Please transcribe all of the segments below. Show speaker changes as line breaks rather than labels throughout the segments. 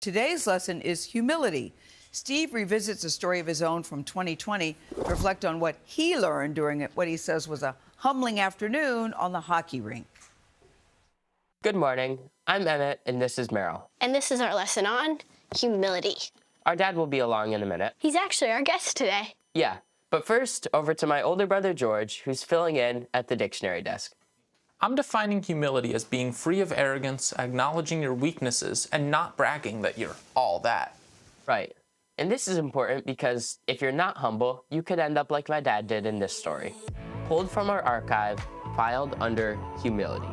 Today's lesson is humility. Steve revisits a story of his own from 2020 to reflect on what he learned during what he says was a humbling afternoon on the hockey rink.
Good morning. I'm Emmett, and this is Meryl.
And this is our lesson on humility.
Our dad will be along in a minute.
He's actually our guest today.
Yeah, but first, over to my older brother George, who's filling in at the dictionary desk.
I'm defining humility as being free of arrogance, acknowledging your weaknesses, and not bragging that you're all that.
Right. And this is important because if you're not humble, you could end up like my dad did in this story. Pulled from our archive, filed under humility.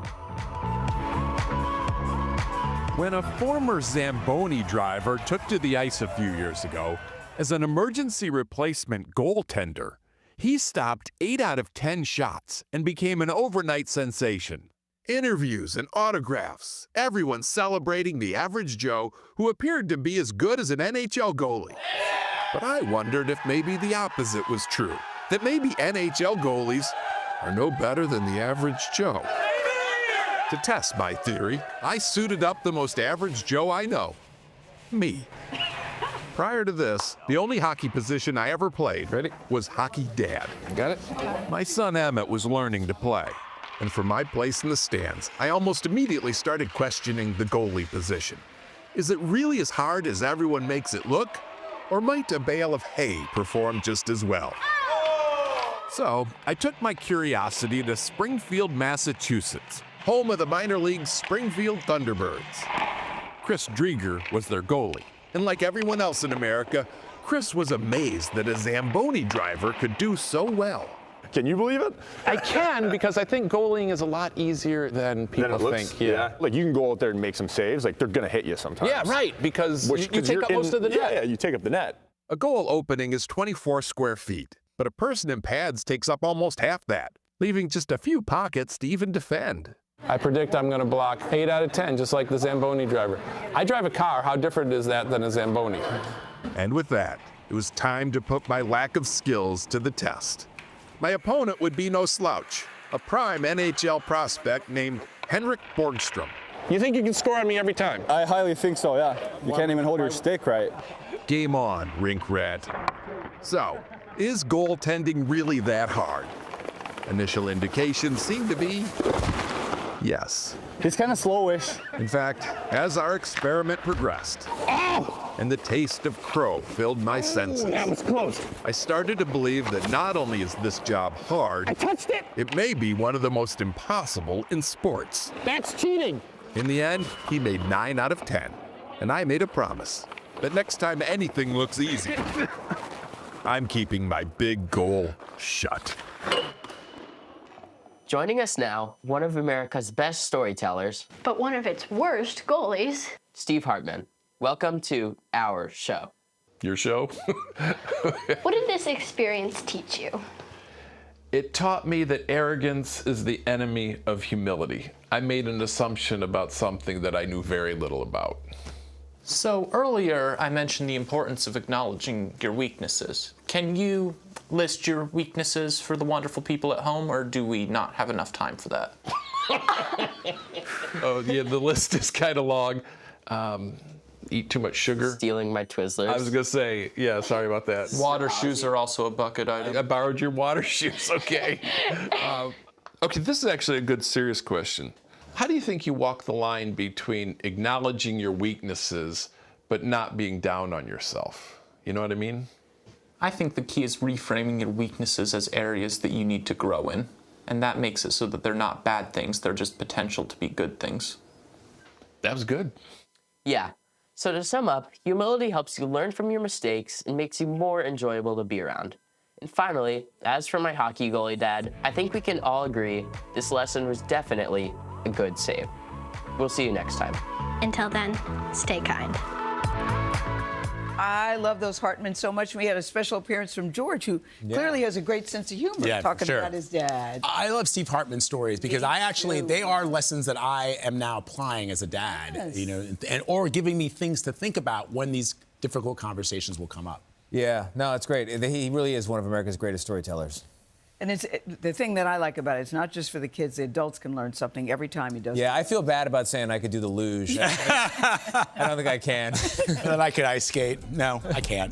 When a former Zamboni driver took to the ice a few years ago as an emergency replacement goaltender, he stopped 8 out of 10 shots and became an overnight sensation. Interviews and autographs, everyone celebrating the average Joe who appeared to be as good as an NHL goalie. But I wondered if maybe the opposite was true, that maybe NHL goalies are no better than the average Joe. To test my theory, I suited up the most average Joe I know, me. Prior to this, the only hockey position I ever played was hockey dad.
Got it?
My son Emmett was learning to play, and for my place in the stands, I almost immediately started questioning the goalie position. Is it really as hard as everyone makes it look? Or might a bale of hay perform just as well? So, I took my curiosity to Springfield, Massachusetts, home of the minor league Springfield Thunderbirds. Chris Drieger was their goalie. And like everyone else in America, Chris was amazed that a Zamboni driver could do so well.
Can you believe it?
I can, because I think goalieing is a lot easier than people think.
Yeah. Like, you can go out there and make some saves. Like, they're going to hit you sometimes.
Yeah, right, because you take up most of the net.
Yeah, you take up the net.
A goal opening is 24 square feet, but a person in pads takes up almost half that, leaving just a few pockets to even defend.
I predict I'm going to block 8 out of 10, just like the Zamboni driver. I drive a car. How different is that than a Zamboni?
And with that, it was time to put my lack of skills to the test. My opponent would be no slouch, a prime NHL prospect named Henrik Borgstrom.
You think you can score on me every time?
I highly think so, yeah. You can't even hold your stick right.
Game on, rink rat. So, is goaltending really that hard? Initial indications seem to be yes.
He's kind of slowish.
In fact, as our experiment progressed, and the taste of crow filled my senses,
That was close.
I started to believe that not only is this job hard,
I touched it.
it may be one of the most impossible in sports.
That's cheating.
In the end, he made 9 out of 10, and I made a promise that next time anything looks easy, I'm keeping my big goal shut.
Joining us now, one of America's best storytellers,
But one of its worst goalies.
Steve Hartman. Welcome to our show.
Your show?
What did this experience teach you?
It taught me that arrogance is the enemy of humility. I made an assumption about something that I knew very little about.
So earlier, I mentioned the importance of acknowledging your weaknesses. Can you list your weaknesses for the wonderful people at home, or do we not have enough time for that?
Oh, yeah, the list is kind of long. Eat too much sugar.
Stealing my Twizzlers.
I was going to say, yeah, sorry about that.
Water shoes are also a bucket item.
I borrowed your water shoes, okay. Okay, this is actually a good, serious question. How do you think you walk the line between acknowledging your weaknesses but not being down on yourself? You know what I mean?
I think the key is reframing your weaknesses as areas that you need to grow in. And that makes it so that they're not bad things, they're just potential to be good things.
That was good.
Yeah. So to sum up, humility helps you learn from your mistakes and makes you more enjoyable to be around. And finally, as for my hockey goalie dad, I think we can all agree this lesson was definitely a good save. We'll see you next time.
Until then, stay kind.
I love those Hartman so much. We had a special appearance from George, who clearly has a great sense of humor, talking about his dad.
I love Steve Hartman stories because they are lessons that I am now applying as a dad, you know, or giving me things to think about when these difficult conversations will come up.
Yeah, no, it's great. He really is one of America's greatest storytellers.
And the thing that I like about it, it's not just for the kids. The adults can learn something every time he does.
Yeah, I feel bad about saying I could do the luge. I don't think I can.
That I could ice skate. No, I can't.